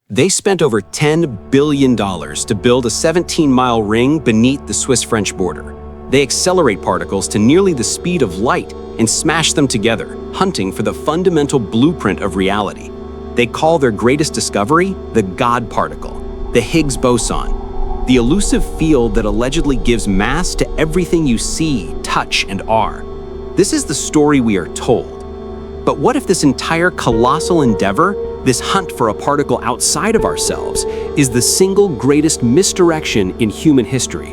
They spent over $10 billion to build a 17-mile ring beneath the Swiss-French border. They accelerate particles to nearly the speed of light and smash them together, hunting for the fundamental blueprint of reality. They call their greatest discovery the God particle, the Higgs boson, the elusive field that allegedly gives mass to everything you see, touch, and are. This is the story we are told. But what if this entire colossal endeavor, this hunt for a particle outside of ourselves, is the single greatest misdirection in human history?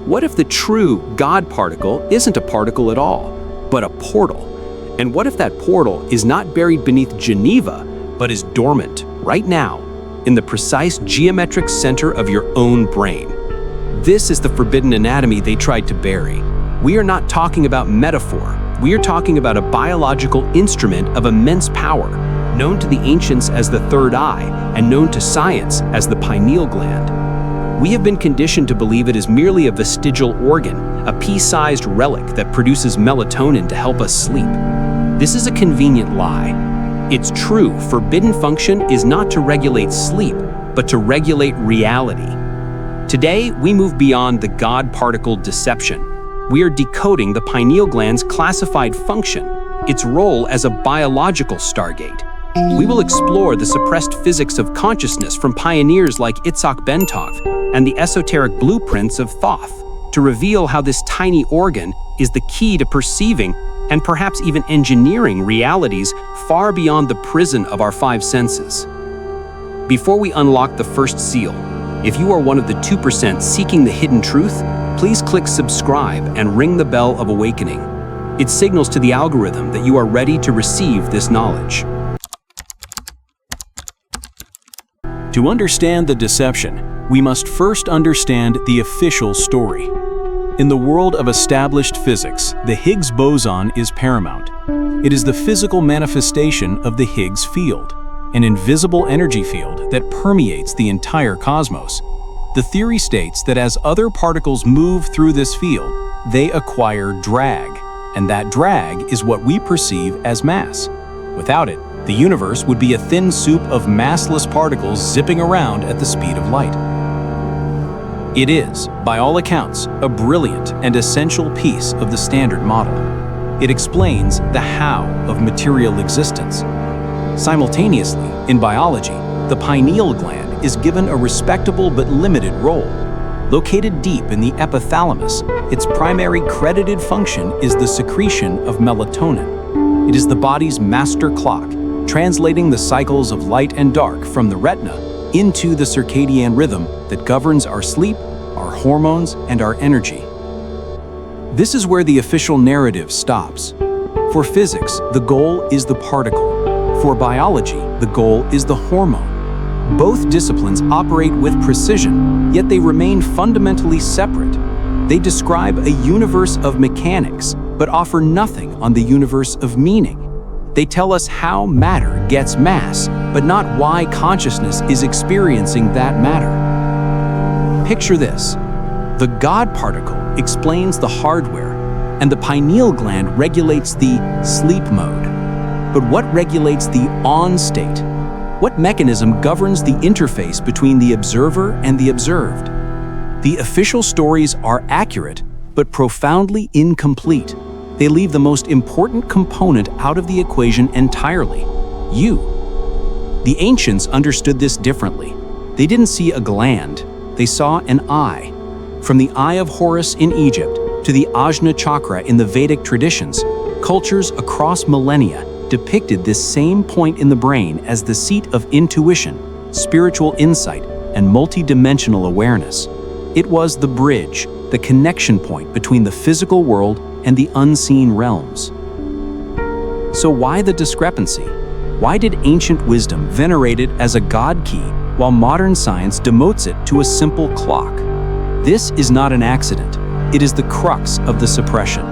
What if the true God particle isn't a particle at all, but a portal? And what if that portal is not buried beneath Geneva, but is dormant right now in the precise geometric center of your own brain? This is the forbidden anatomy they tried to bury. We are not talking about metaphor. We are talking about a biological instrument of immense power, known to the ancients as the third eye and known to science as the pineal gland. We have been conditioned to believe it is merely a vestigial organ, a pea-sized relic that produces melatonin to help us sleep. This is a convenient lie. Its true, forbidden function is not to regulate sleep, but to regulate reality. Today, we move beyond the God particle deception. We are decoding the pineal gland's classified function, its role as a biological Stargate. We will explore the suppressed physics of consciousness from pioneers like Itzhak Bentov and the esoteric blueprints of Thoth to reveal how this tiny organ is the key to perceiving and perhaps even engineering realities far beyond the prison of our five senses. Before we unlock the first seal, if you are one of the 2% seeking the hidden truth, please click subscribe and ring the bell of awakening. It signals to the algorithm that you are ready to receive this knowledge. To understand the deception, we must first understand the official story. In the world of established physics, the Higgs boson is paramount. It is the physical manifestation of the Higgs field, an invisible energy field that permeates the entire cosmos. The theory states that as other particles move through this field, they acquire drag, and that drag is what we perceive as mass. Without it, the universe would be a thin soup of massless particles zipping around at the speed of light. It is, by all accounts, a brilliant and essential piece of the Standard Model. It explains the how of material existence. Simultaneously, in biology, the pineal gland is given a respectable but limited role. Located deep in the epithalamus, its primary credited function is the secretion of melatonin. It is the body's master clock, translating the cycles of light and dark from the retina into the circadian rhythm that governs our sleep, our hormones, and our energy. This is where the official narrative stops. For physics, the goal is the particle. For biology, the goal is the hormone. Both disciplines operate with precision, yet they remain fundamentally separate. They describe a universe of mechanics, but offer nothing on the universe of meaning. They tell us how matter gets mass, but not why consciousness is experiencing that matter. Picture this. The God particle explains the hardware, and the pineal gland regulates the sleep mode. But what regulates the on state? What mechanism governs the interface between the observer and the observed? The official stories are accurate, but profoundly incomplete. They leave the most important component out of the equation entirely: you. The ancients understood this differently. They didn't see a gland, they saw an eye. From the Eye of Horus in Egypt to the Ajna chakra in the Vedic traditions, cultures across millennia depicted this same point in the brain as the seat of intuition, spiritual insight, and multidimensional awareness. It was the bridge, the connection point between the physical world and the unseen realms. So why the discrepancy? Why did ancient wisdom venerate it as a god key while modern science demotes it to a simple clock? This is not an accident. It is the crux of the suppression.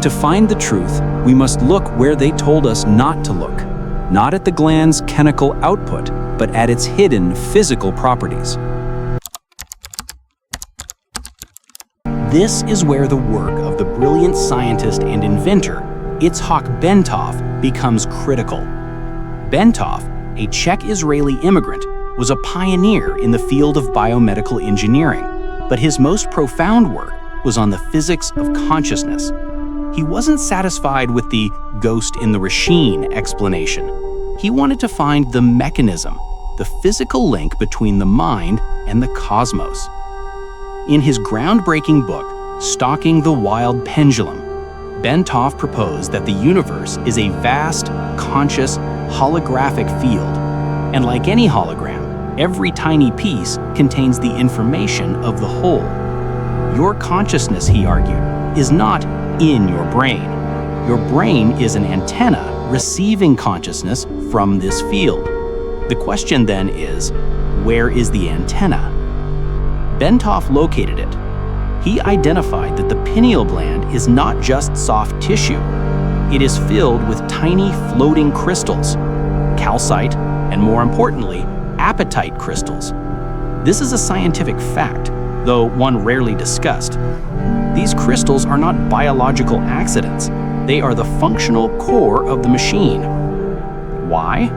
To find the truth, we must look where they told us not to look, not at the gland's chemical output, but at its hidden physical properties. This is where the work of the brilliant scientist and inventor, Itzhak Bentov, becomes critical. Bentov, a Czech-Israeli immigrant, was a pioneer in the field of biomedical engineering, but his most profound work was on the physics of consciousness. He wasn't satisfied with the ghost in the machine explanation. He wanted to find the mechanism, the physical link between the mind and the cosmos. In his groundbreaking book, Stalking the Wild Pendulum, Bentov proposed that the universe is a vast, conscious, holographic field. And like any hologram, every tiny piece contains the information of the whole. Your consciousness, he argued, is not in your brain. Your brain is an antenna receiving consciousness from this field. The question then is, where is the antenna? Bentov located it. He identified that the pineal gland is not just soft tissue. It is filled with tiny floating crystals, calcite, and more importantly, apatite crystals. This is a scientific fact, though one rarely discussed. These crystals are not biological accidents. They are the functional core of the machine. Why?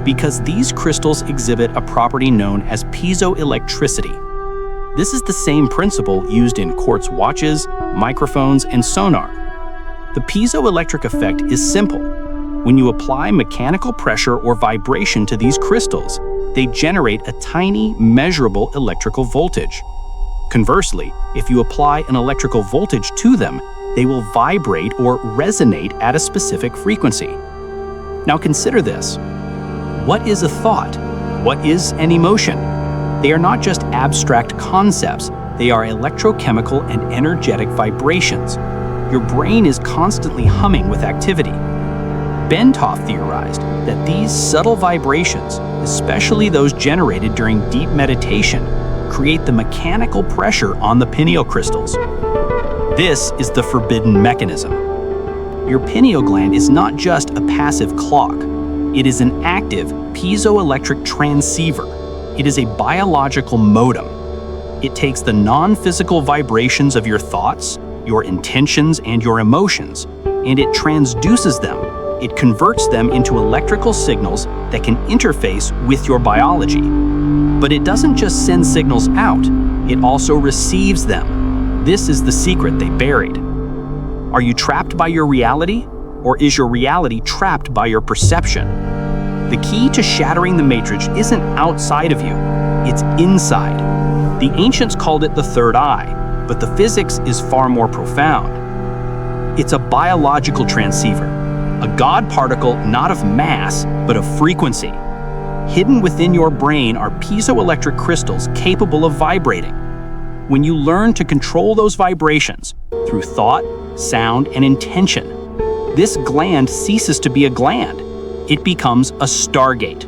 Because these crystals exhibit a property known as piezoelectricity. This is the same principle used in quartz watches, microphones, and sonar. The piezoelectric effect is simple. When you apply mechanical pressure or vibration to these crystals, they generate a tiny, measurable electrical voltage. Conversely, if you apply an electrical voltage to them, they will vibrate or resonate at a specific frequency. Now consider this. What is a thought? What is an emotion? They are not just abstract concepts, they are electrochemical and energetic vibrations. Your brain is constantly humming with activity. Bentov theorized that these subtle vibrations, especially those generated during deep meditation, create the mechanical pressure on the pineal crystals. This is the forbidden mechanism. Your pineal gland is not just a passive clock. It is an active piezoelectric transceiver. It is a biological modem. It takes the non-physical vibrations of your thoughts, your intentions, and your emotions, and it transduces them. It converts them into electrical signals that can interface with your biology. But it doesn't just send signals out, it also receives them. This is the secret they buried. Are you trapped by your reality, or is your reality trapped by your perception? The key to shattering the matrix isn't outside of you, it's inside. The ancients called it the third eye, but the physics is far more profound. It's a biological transceiver, a God particle not of mass, but of frequency. Hidden within your brain are piezoelectric crystals capable of vibrating. When you learn to control those vibrations through thought, sound, and intention, this gland ceases to be a gland. It becomes a Stargate,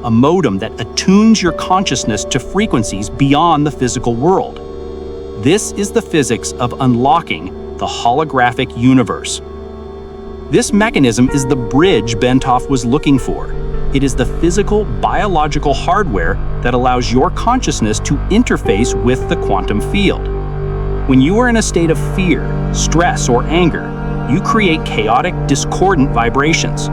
a modem that attunes your consciousness to frequencies beyond the physical world. This is the physics of unlocking the holographic universe. This mechanism is the bridge Bentov was looking for. It is the physical, biological hardware that allows your consciousness to interface with the quantum field. When you are in a state of fear, stress, or anger, you create chaotic, discordant vibrations.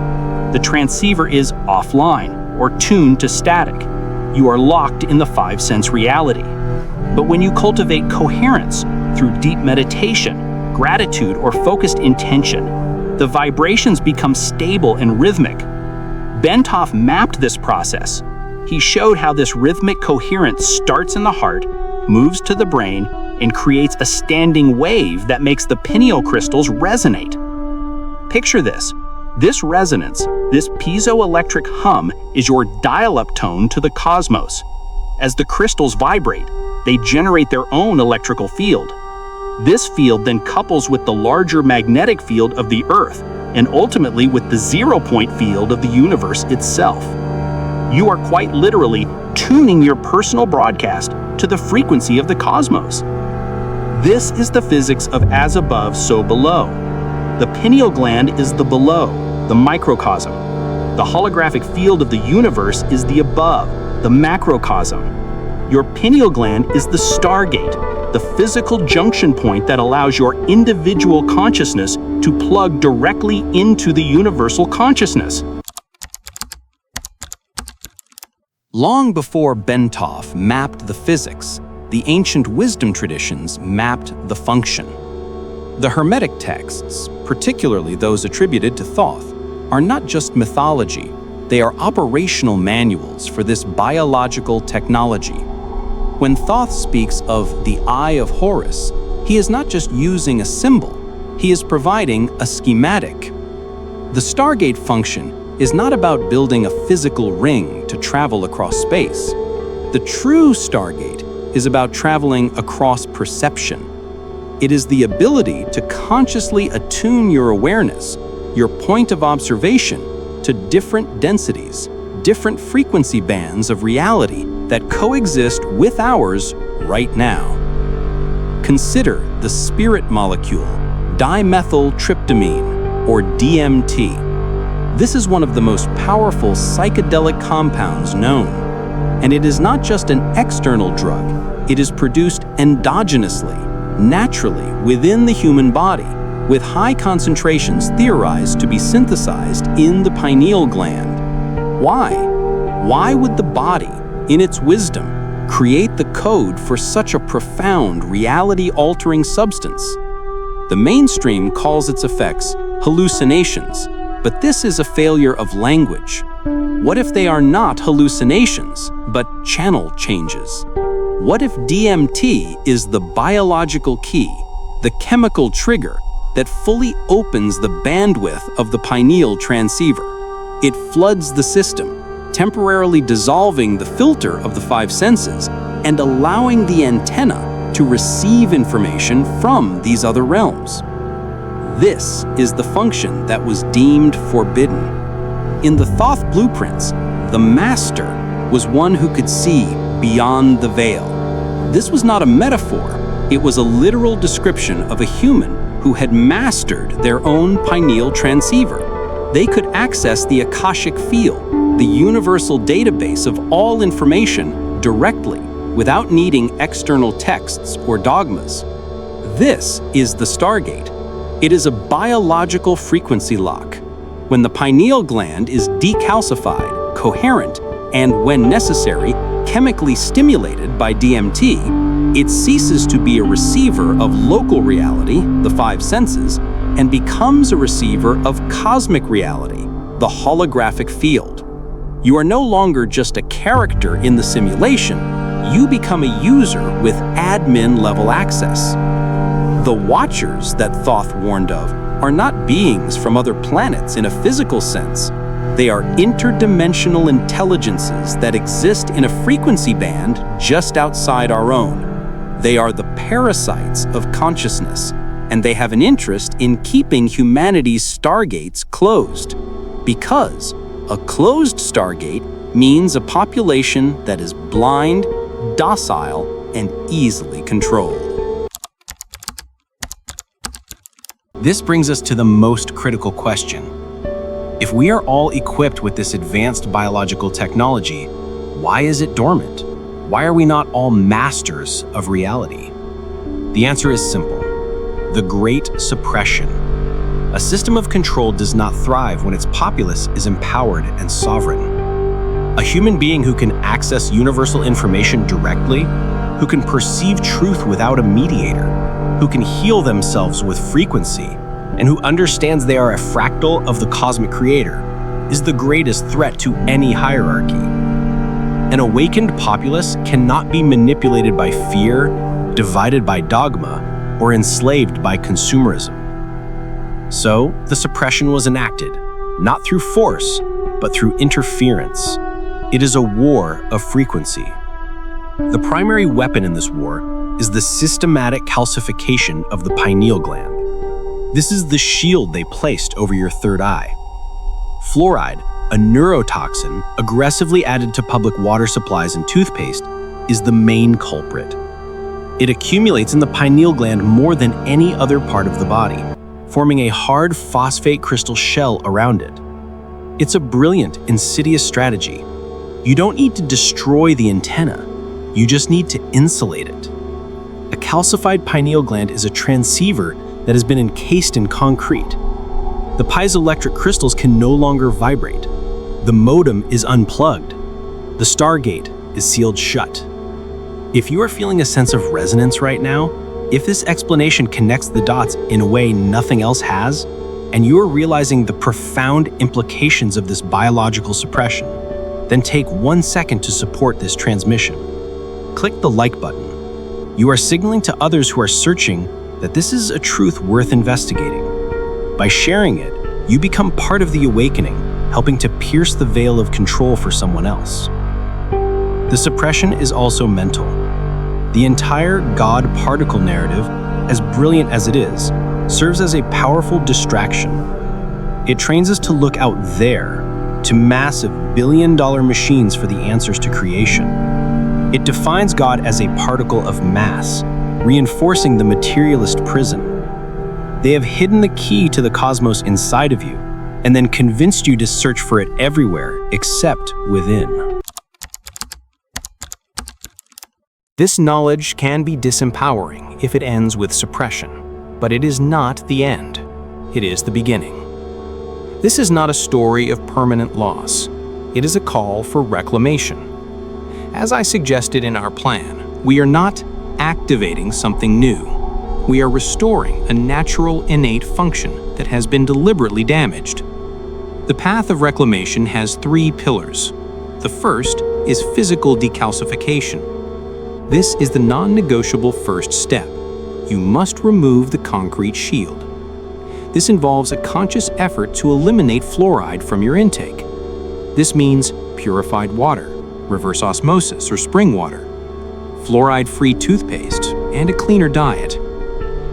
The transceiver is offline or tuned to static. You are locked in the five-sense reality. But when you cultivate coherence through deep meditation, gratitude, or focused intention, the vibrations become stable and rhythmic. Bentov mapped this process. He showed how this rhythmic coherence starts in the heart, moves to the brain, and creates a standing wave that makes the pineal crystals resonate. Picture this. This resonance, this piezoelectric hum, is your dial-up tone to the cosmos. As the crystals vibrate, they generate their own electrical field. This field then couples with the larger magnetic field of the Earth, and ultimately with the zero-point field of the universe itself. You are quite literally tuning your personal broadcast to the frequency of the cosmos. This is the physics of as above, so below. The pineal gland is the below, the microcosm. The holographic field of the universe is the above, the macrocosm. Your pineal gland is the Stargate, the physical junction point that allows your individual consciousness to plug directly into the universal consciousness. Long before Bentov mapped the physics, the ancient wisdom traditions mapped the function. The Hermetic texts, particularly those attributed to Thoth, are not just mythology, they are operational manuals for this biological technology. When Thoth speaks of the Eye of Horus, he is not just using a symbol, he is providing a schematic. The Stargate function is not about building a physical ring to travel across space. The true Stargate is about traveling across perception. It is the ability to consciously attune your awareness, your point of observation, to different densities, different frequency bands of reality that coexist with ours right now. Consider the spirit molecule, dimethyltryptamine, or DMT. This is one of the most powerful psychedelic compounds known, and it is not just an external drug, it is produced endogenously, naturally within the human body, with high concentrations theorized to be synthesized in the pineal gland. Why? Why would the body, in its wisdom, create the code for such a profound, reality-altering substance? The mainstream calls its effects hallucinations, but this is a failure of language. What if they are not hallucinations, but channel changes? What if DMT is the biological key, the chemical trigger that fully opens the bandwidth of the pineal transceiver? It floods the system, temporarily dissolving the filter of the five senses and allowing the antenna to receive information from these other realms. This is the function that was deemed forbidden. In the Thoth blueprints, the master was one who could see beyond the veil. This was not a metaphor, it was a literal description of a human who had mastered their own pineal transceiver. They could access the Akashic field, the universal database of all information directly, without needing external texts or dogmas. This is the Stargate. It is a biological frequency lock. When the pineal gland is decalcified, coherent, and when necessary, chemically stimulated by DMT, it ceases to be a receiver of local reality, the five senses, and becomes a receiver of cosmic reality, the holographic field. You are no longer just a character in the simulation, you become a user with admin-level access. The Watchers that Thoth warned of are not beings from other planets in a physical sense. They are interdimensional intelligences that exist in a frequency band just outside our own. They are the parasites of consciousness, and they have an interest in keeping humanity's stargates closed. Because a closed stargate means a population that is blind, docile, and easily controlled. This brings us to the most critical question. If we are all equipped with this advanced biological technology, why is it dormant? Why are we not all masters of reality? The answer is simple. The Great Suppression. A system of control does not thrive when its populace is empowered and sovereign. A human being who can access universal information directly, who can perceive truth without a mediator, who can heal themselves with frequency, and who understands they are a fractal of the cosmic creator, is the greatest threat to any hierarchy. An awakened populace cannot be manipulated by fear, divided by dogma, or enslaved by consumerism. So, the suppression was enacted, not through force, but through interference. It is a war of frequency. The primary weapon in this war is the systematic calcification of the pineal gland. This is the shield they placed over your third eye. Fluoride, a neurotoxin aggressively added to public water supplies and toothpaste, is the main culprit. It accumulates in the pineal gland more than any other part of the body, forming a hard phosphate crystal shell around it. It's a brilliant, insidious strategy. You don't need to destroy the antenna, you just need to insulate it. A calcified pineal gland is a transceiver that has been encased in concrete. The piezoelectric crystals can no longer vibrate. The modem is unplugged. The Stargate is sealed shut. If you are feeling a sense of resonance right now, if this explanation connects the dots in a way nothing else has, and you are realizing the profound implications of this biological suppression, then take 1 second to support this transmission. Click the like button. You are signaling to others who are searching that this is a truth worth investigating. By sharing it, you become part of the awakening, helping to pierce the veil of control for someone else. The suppression is also mental. The entire God particle narrative, as brilliant as it is, serves as a powerful distraction. It trains us to look out there, to massive billion-dollar machines for the answers to creation. It defines God as a particle of mass, reinforcing the materialist prison. They have hidden the key to the cosmos inside of you, and then convinced you to search for it everywhere except within. This knowledge can be disempowering if it ends with suppression, but it is not the end. It is the beginning. This is not a story of permanent loss. It is a call for reclamation. As I suggested in our plan, we are not activating something new. We are restoring a natural, innate function that has been deliberately damaged. The path of reclamation has 3 pillars. The first is physical decalcification. This is the non-negotiable first step. You must remove the concrete shield. This involves a conscious effort to eliminate fluoride from your intake. This means purified water, reverse osmosis or spring water, fluoride-free toothpaste, and a cleaner diet.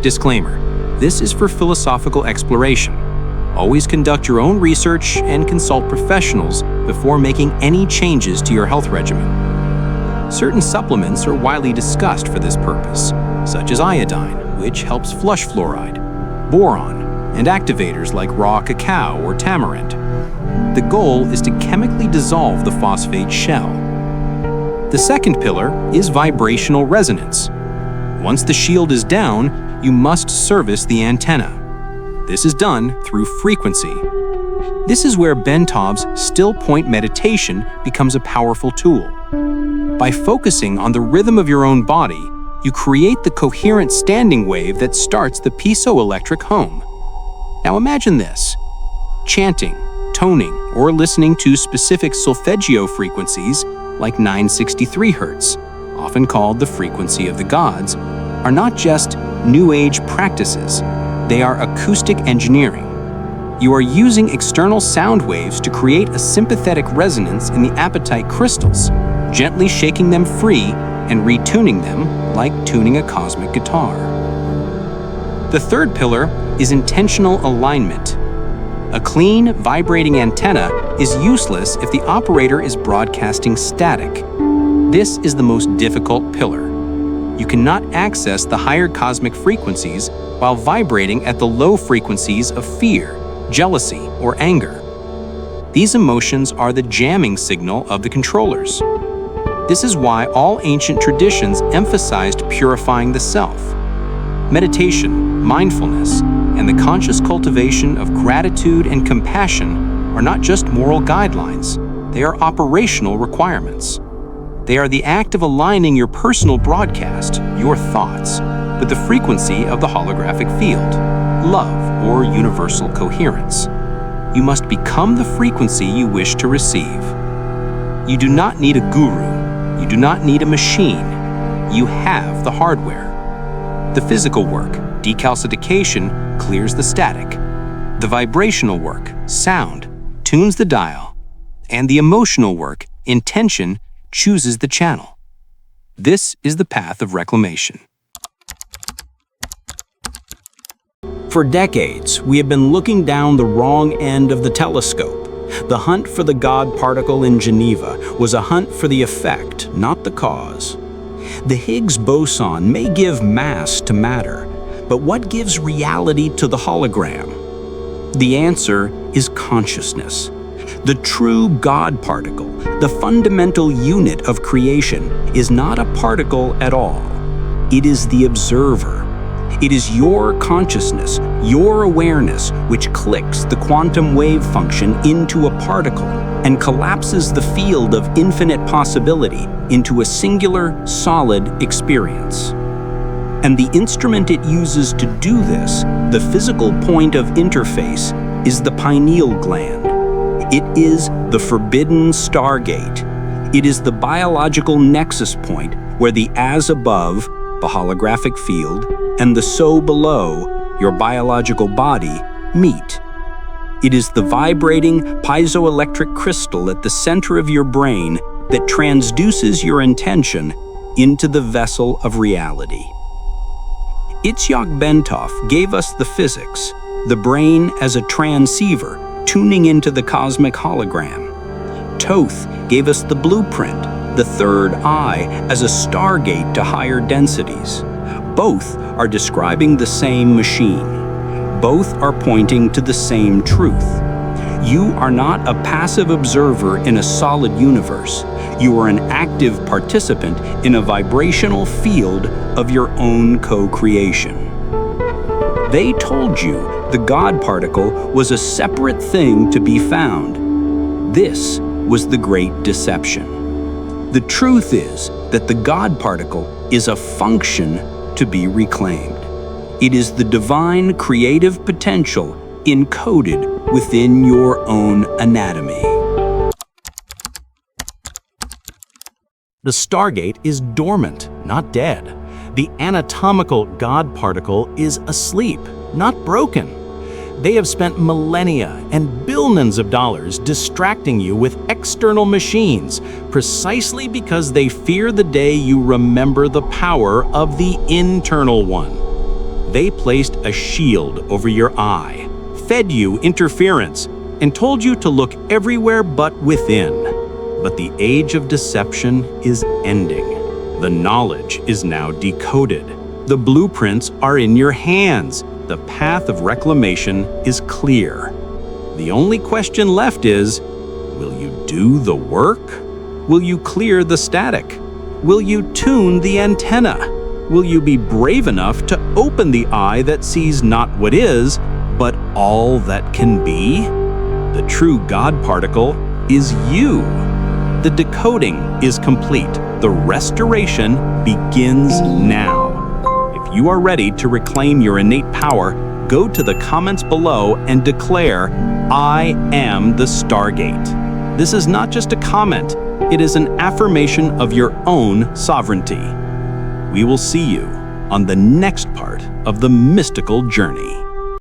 Disclaimer: this is for philosophical exploration. Always conduct your own research and consult professionals before making any changes to your health regimen. Certain supplements are widely discussed for this purpose, such as iodine, which helps flush fluoride, boron, and activators like raw cacao or tamarind. The goal is to chemically dissolve the phosphate shell. The second pillar is vibrational resonance. Once the shield is down, you must service the antenna. This is done through frequency. This is where Bentov's still point meditation becomes a powerful tool. By focusing on the rhythm of your own body, you create the coherent standing wave that starts the piezoelectric hum. Now imagine this: chanting, toning, or listening to specific solfeggio frequencies like 963 Hz, often called the frequency of the gods, are not just New Age practices, they are acoustic engineering. You are using external sound waves to create a sympathetic resonance in the apatite crystals, gently shaking them free and retuning them like tuning a cosmic guitar. The third pillar is intentional alignment. A clean, vibrating antenna is useless if the operator is broadcasting static. This is the most difficult pillar. You cannot access the higher cosmic frequencies while vibrating at the low frequencies of fear, jealousy, or anger. These emotions are the jamming signal of the controllers. This is why all ancient traditions emphasized purifying the self. Meditation, mindfulness, and the conscious cultivation of gratitude and compassion are not just moral guidelines, they are operational requirements. They are the act of aligning your personal broadcast, your thoughts, with the frequency of the holographic field, love or universal coherence. You must become the frequency you wish to receive. You do not need a guru. You do not need a machine. You have the hardware. The physical work, decalcification, clears the static. The vibrational work, sound, tunes the dial. And the emotional work, intention, chooses the channel. This is the path of reclamation. For decades, we have been looking down the wrong end of the telescope. The hunt for the God particle in Geneva was a hunt for the effect, not the cause. The Higgs boson may give mass to matter, but what gives reality to the hologram? The answer is consciousness. The true God particle, the fundamental unit of creation, is not a particle at all. It is the observer, It is your consciousness, your awareness, which clicks the quantum wave function into a particle and collapses the field of infinite possibility into a singular, solid experience. And the instrument it uses to do this, the physical point of interface, is the pineal gland. It is the forbidden Stargate. It is the biological nexus point where the as above, the holographic field, and the so below, your biological body, meet. It is the vibrating piezoelectric crystal at the center of your brain that transduces your intention into the vessel of reality. Itzhak Bentov gave us the physics, the brain as a transceiver tuning into the cosmic hologram. Thoth gave us the blueprint, the third eye, as a stargate to higher densities. Both are describing the same machine. Both are pointing to the same truth. You are not a passive observer in a solid universe. You are an active participant in a vibrational field of your own co-creation. They told you the God particle was a separate thing to be found. This was the great deception. The truth is that the God particle is a function to be reclaimed. It is the divine creative potential encoded within your own anatomy. The Stargate is dormant, not dead. The anatomical God particle is asleep, not broken. They have spent millennia and billions of dollars distracting you with external machines, precisely because they fear the day you remember the power of the internal one. They placed a shield over your eye, fed you interference, and told you to look everywhere but within. But the age of deception is ending. The knowledge is now decoded. The blueprints are in your hands. The path of reclamation is clear. The only question left is, will you do the work? Will you clear the static? Will you tune the antenna? Will you be brave enough to open the eye that sees not what is, but all that can be? The true God particle is you. The decoding is complete. The restoration begins now. If you are ready to reclaim your innate power, go to the comments below and declare, "I am the Stargate." This is not just a comment, it is an affirmation of your own sovereignty. We will see you on the next part of the mystical journey.